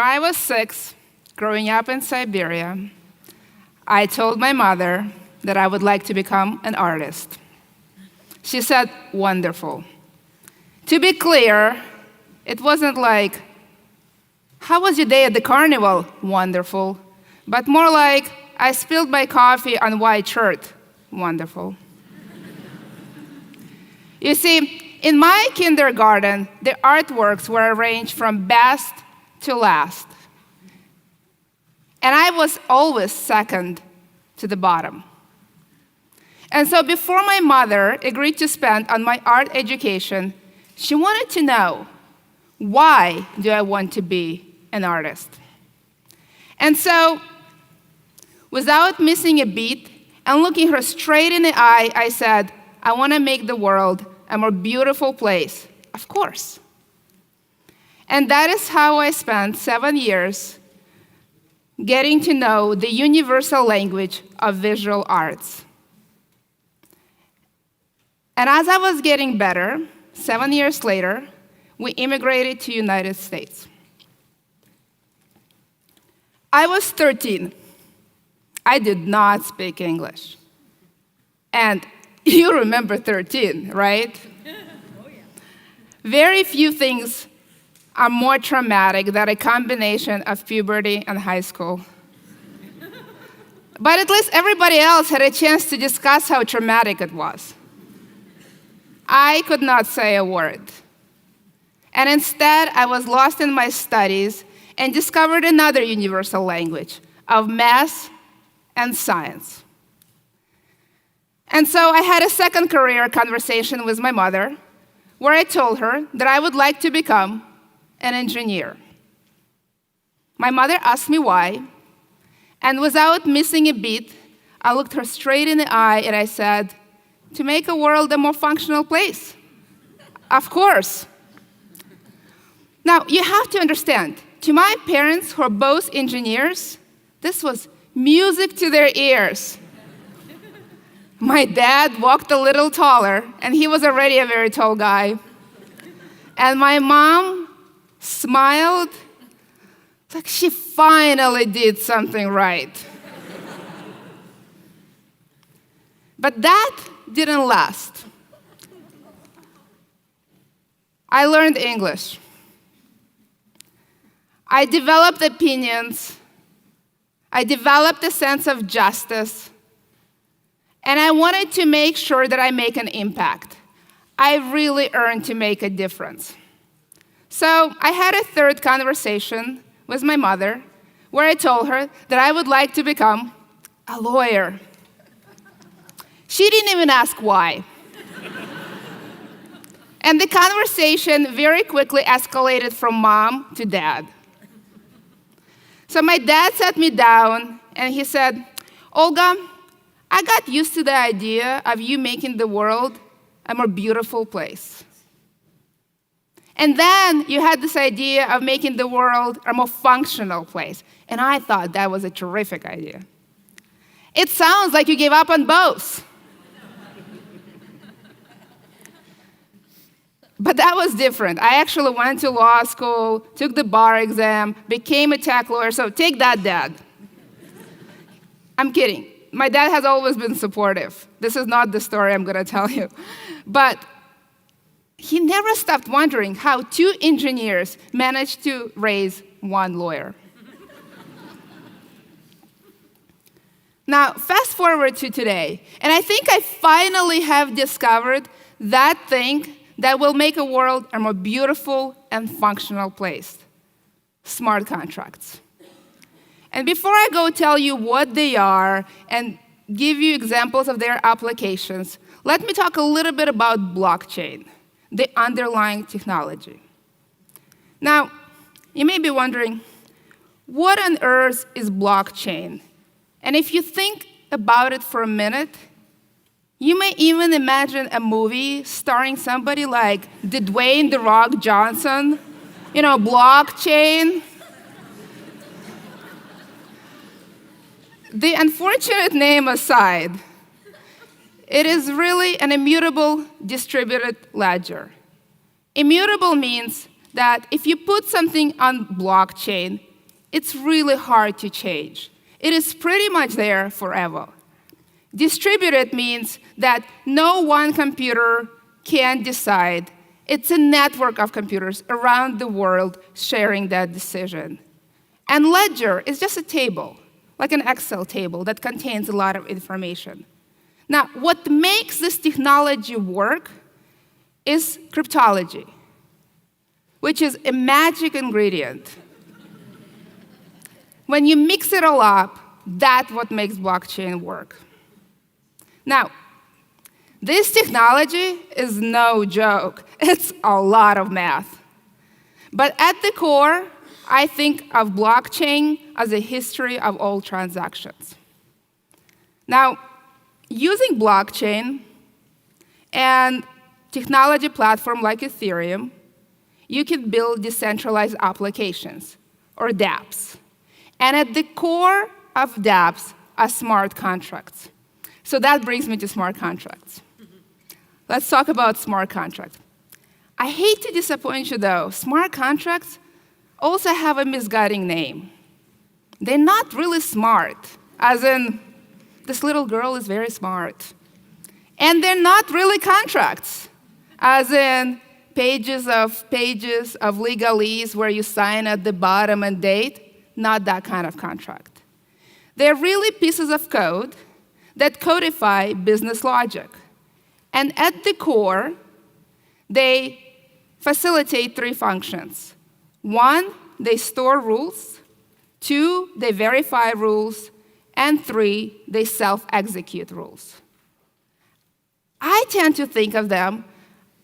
I was 6, growing up in Siberia, I told my mother that I would like to become an artist. She said, "Wonderful." To be clear, it wasn't like, "How was your day at the carnival?" "Wonderful." But more like, "I spilled my coffee on white shirt." "Wonderful." You see, in my kindergarten, the artworks were arranged from best to last. And I was always second to the bottom. And so before my mother agreed to spend on my art education, she wanted to know, why do I want to be an artist? And so, without missing a beat and looking her straight in the eye, I said, "I want to make the world a more beautiful place." "Of course." And that is how I spent 7 years getting to know the universal language of visual arts. And as I was getting better, 7 years later, we immigrated to the United States. I was 13. I did not speak English. And you remember 13, right? Oh, yeah. Very few things are more traumatic than a combination of puberty and high school. But at least everybody else had a chance to discuss how traumatic it was. I could not say a word. And instead, I was lost in my studies and discovered another universal language of math and science. And so I had a second career conversation with my mother, where I told her that I would like to become an engineer. My mother asked me why, and without missing a beat, I looked her straight in the eye and I said, "To make a world a more functional place." "Of course." Now, you have to understand, to my parents, who are both engineers, this was music to their ears. My dad walked a little taller, and he was already a very tall guy. And my mom smiled like she finally did something right. But that didn't last. I learned English. I developed opinions. I developed a sense of justice. And I wanted to make sure that I make an impact. I really earned to make a difference. So I had a third conversation with my mother where I told her that I would like to become a lawyer. She didn't even ask why. And the conversation very quickly escalated from mom to dad. So my dad sat me down and he said, "Olga, I got used to the idea of you making the world a more beautiful place. And then you had this idea of making the world a more functional place. And I thought that was a terrific idea. It sounds like you gave up on both." But that was different. I actually went to law school, took the bar exam, became a tech lawyer, so take that, Dad. I'm kidding. My dad has always been supportive. This is not the story I'm going to tell you. But he never stopped wondering how 2 engineers managed to raise 1 lawyer. Now, fast forward to today, and I think I finally have discovered that thing that will make a world a more beautiful and functional place: smart contracts. And before I go tell you what they are and give you examples of their applications, let me talk a little bit about blockchain, the underlying technology. Now, you may be wondering, what on earth is blockchain? And if you think about it for a minute, you may even imagine a movie starring somebody like Dwayne "The Rock" Johnson, blockchain. The unfortunate name aside, it is really an immutable distributed ledger. Immutable means that if you put something on blockchain, it's really hard to change. It is pretty much there forever. Distributed means that no one computer can decide. It's a network of computers around the world sharing that decision. And ledger is just a table, like an Excel table that contains a lot of information. Now, what makes this technology work is cryptology, which is a magic ingredient. When you mix it all up, that's what makes blockchain work. Now, this technology is no joke. It's a lot of math. But at the core, I think of blockchain as a history of all transactions. Now, using blockchain and technology platform like Ethereum, you can build decentralized applications, or dApps. And at the core of dApps are smart contracts. So that brings me to smart contracts. Let's talk about smart contracts. I hate to disappoint you, though. Smart contracts also have a misguiding name. They're not really smart, as in, this little girl is very smart. And they're not really contracts, as in pages of legalese where you sign at the bottom and date. Not that kind of contract. They're really pieces of code that codify business logic. And at the core, they facilitate three functions. One, they store rules. Two, they verify rules. And three, they self-execute rules. I tend to think of them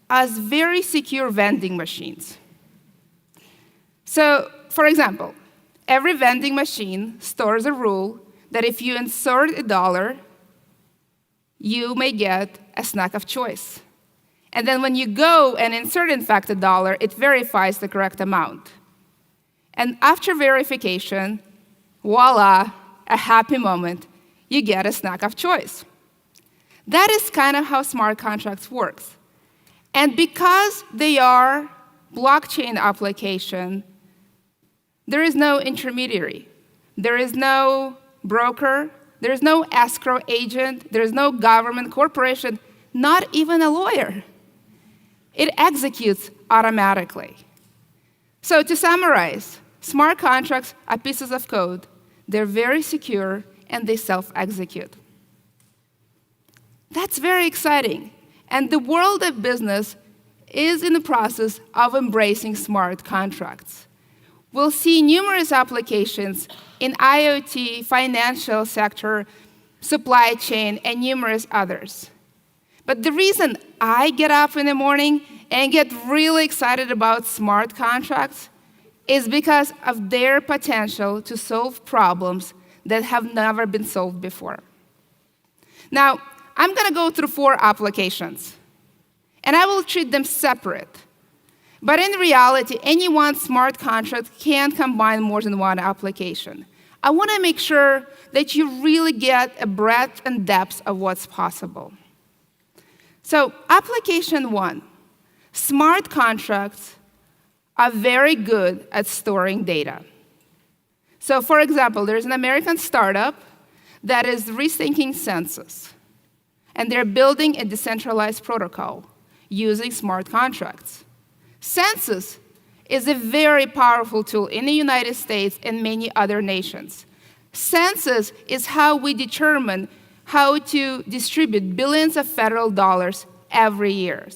as very secure vending machines. So, for example, every vending machine stores a rule that if you insert $1, you may get a snack of choice. And then when you go and insert, in fact, $1, it verifies the correct amount. And after verification, voila, a happy moment, you get a snack of choice. That is kind of how smart contracts works. And because they are blockchain application, there is no intermediary. There is no broker. There is no escrow agent. There is no government, corporation, not even a lawyer. It executes automatically. So to summarize, smart contracts are pieces of code. They're very secure, and they self-execute. That's very exciting. And the world of business is in the process of embracing smart contracts. We'll see numerous applications in IoT, financial sector, supply chain, and numerous others. But the reason I get up in the morning and get really excited about smart contracts is because of their potential to solve problems that have never been solved before. Now, I'm going to go through 4 applications, and I will treat them separate. But in reality, any one smart contract can combine more than one application. I want to make sure that you really get a breadth and depth of what's possible. So, application 1, smart contracts are very good at storing data. So, for example, there's an American startup that is rethinking census. And they're building a decentralized protocol using smart contracts. Census is a very powerful tool in the United States and many other nations. Census is how we determine how to distribute billions of federal dollars every year.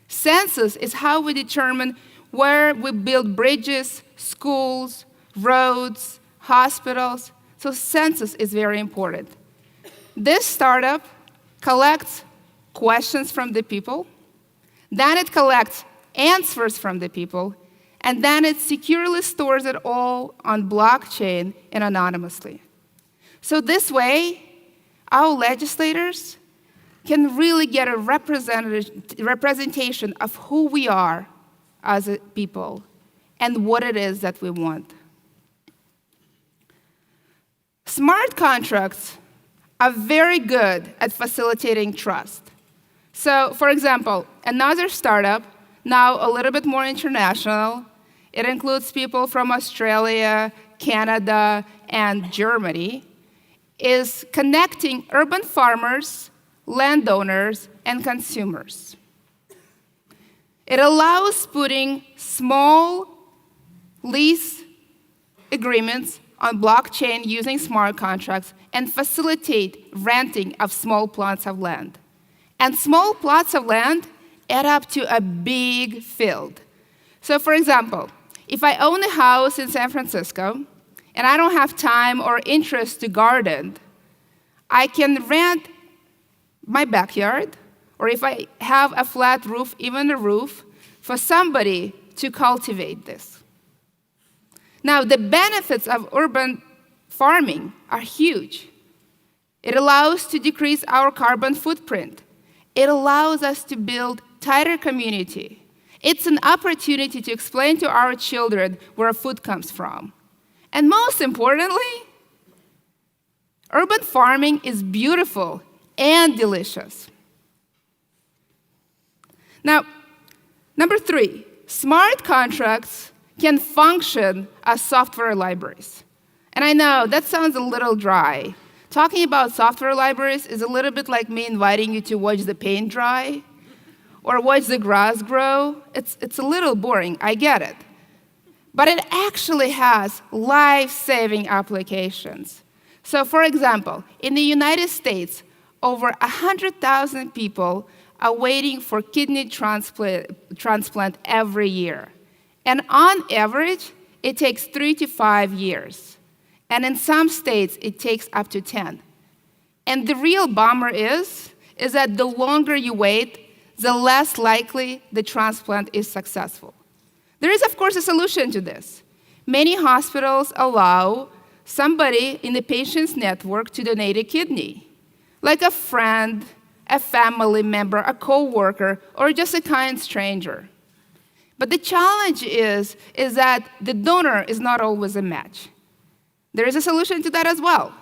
Census is how we determine where we build bridges, schools, roads, hospitals. So census is very important. This startup collects questions from the people, then it collects answers from the people, and then it securely stores it all on blockchain and anonymously. So this way, our legislators can really get a representation of who we are as a people and what it is that we want. Smart contracts are very good at facilitating trust. So, for example, another startup, now a little bit more international, it includes people from Australia, Canada, and Germany, is connecting urban farmers, landowners, and consumers. It allows putting small lease agreements on blockchain using smart contracts and facilitate renting of small plots of land. And small plots of land add up to a big field. So for example, if I own a house in San Francisco and I don't have time or interest to garden, I can rent my backyard, or if I have a flat roof, even a roof, for somebody to cultivate this. Now, the benefits of urban farming are huge. It allows to decrease our carbon footprint. It allows us to build tighter community. It's an opportunity to explain to our children where food comes from. And most importantly, urban farming is beautiful and delicious. Now, number 3, smart contracts can function as software libraries. And I know that sounds a little dry. Talking about software libraries is a little bit like me inviting you to watch the paint dry or watch the grass grow. It's a little boring, I get it. But it actually has life-saving applications. So for example, in the United States, over 100,000 people are waiting for kidney transplant every year. And on average, it takes 3 to 5 years. And in some states, it takes up to 10. And the real bummer is that the longer you wait, the less likely the transplant is successful. There is, of course, a solution to this. Many hospitals allow somebody in the patient's network to donate a kidney, like a friend, a family member, a coworker, or just a kind stranger. But the challenge is that the donor is not always a match. There is a solution to that as well.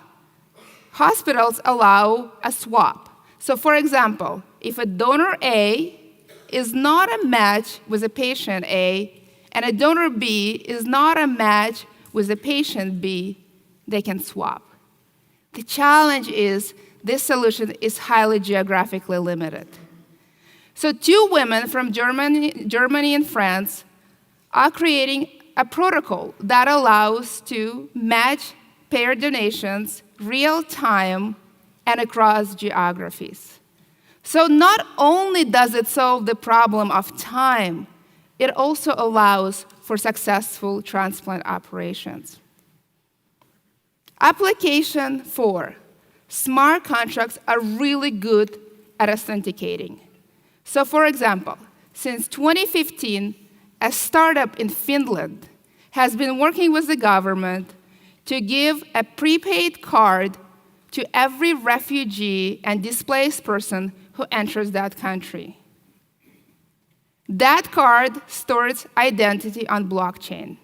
Hospitals allow a swap. So for example, if a donor A is not a match with a patient A, and a donor B is not a match with a patient B, they can swap. The challenge is this solution is highly geographically limited. So 2 women from Germany and France are creating a protocol that allows to match pair donations real time and across geographies. So not only does it solve the problem of time, it also allows for successful transplant operations. Application 4. Smart contracts are really good at authenticating. So for example, since 2015, a startup in Finland has been working with the government to give a prepaid card to every refugee and displaced person who enters that country. That card stores identity on blockchain.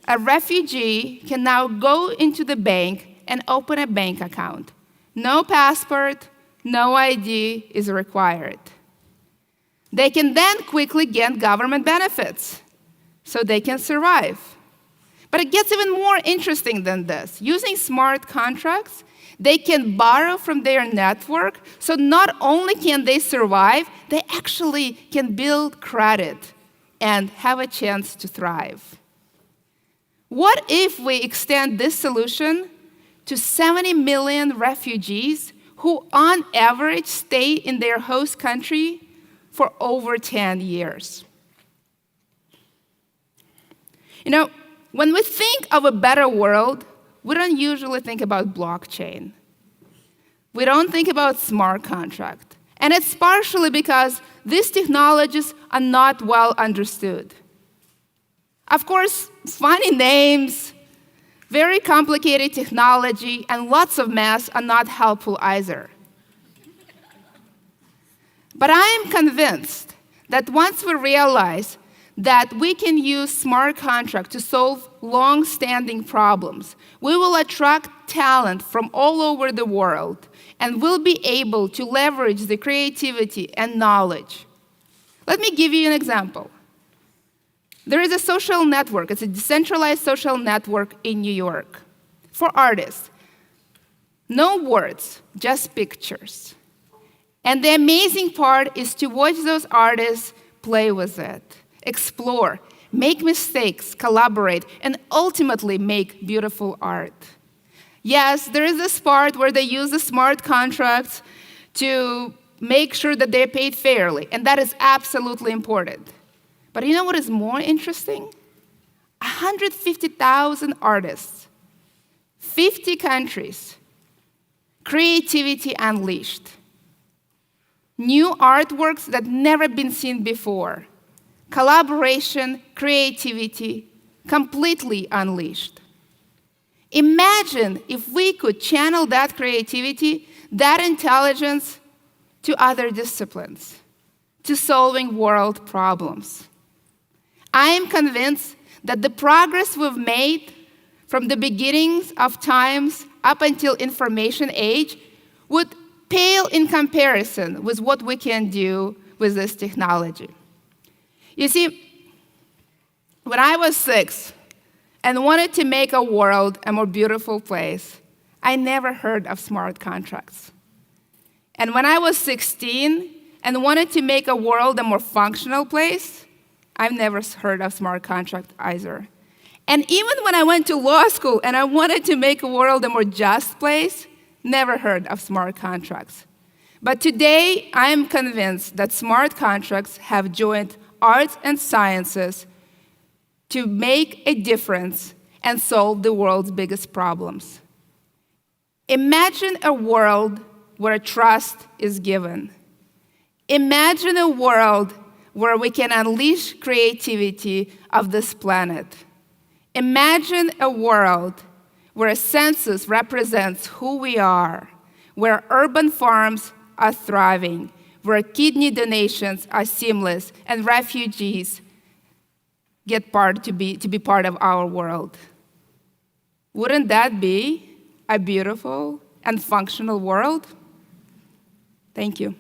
A refugee can now go into the bank and open a bank account. No passport, no ID is required. They can then quickly get government benefits so they can survive. But it gets even more interesting than this. Using smart contracts, they can borrow from their network, so not only can they survive, they actually can build credit and have a chance to thrive. What if we extend this solution to 70 million refugees who, on average, stay in their host country for over 10 years? You know, when we think of a better world, we don't usually think about blockchain. We don't think about smart contract. And it's partially because these technologies are not well understood. Of course, funny names, very complicated technology, and lots of mess are not helpful either. But I am convinced that once we realize that we can use smart contracts to solve long-standing problems, we will attract talent from all over the world and will be able to leverage the creativity and knowledge. Let me give you an example. There is a social network. It's a decentralized social network in New York for artists. No words, just pictures. And the amazing part is to watch those artists play with it, explore, make mistakes, collaborate, and ultimately make beautiful art. Yes, there is this part where they use the smart contracts to make sure that they're paid fairly, and that is absolutely important. But you know what is more interesting? 150,000 artists, 50 countries, creativity unleashed. New artworks that never been seen before. Collaboration, creativity, completely unleashed. Imagine if we could channel that creativity, that intelligence, to other disciplines, to solving world problems. I am convinced that the progress we've made from the beginnings of times up until information age would pale in comparison with what we can do with this technology. You see, when I was 6 and wanted to make a world a more beautiful place, I never heard of smart contracts. And when I was 16 and wanted to make a world a more functional place, I've never heard of smart contract either. And even when I went to law school and I wanted to make a world a more just place, never heard of smart contracts. But today, I am convinced that smart contracts have joined arts and sciences to make a difference and solve the world's biggest problems. Imagine a world where trust is given. Imagine a world where we can unleash creativity of this planet. Imagine a world where a census represents who we are, where urban farms are thriving, where kidney donations are seamless, and refugees get to be part of our world. Wouldn't that be a beautiful and functional world? Thank you.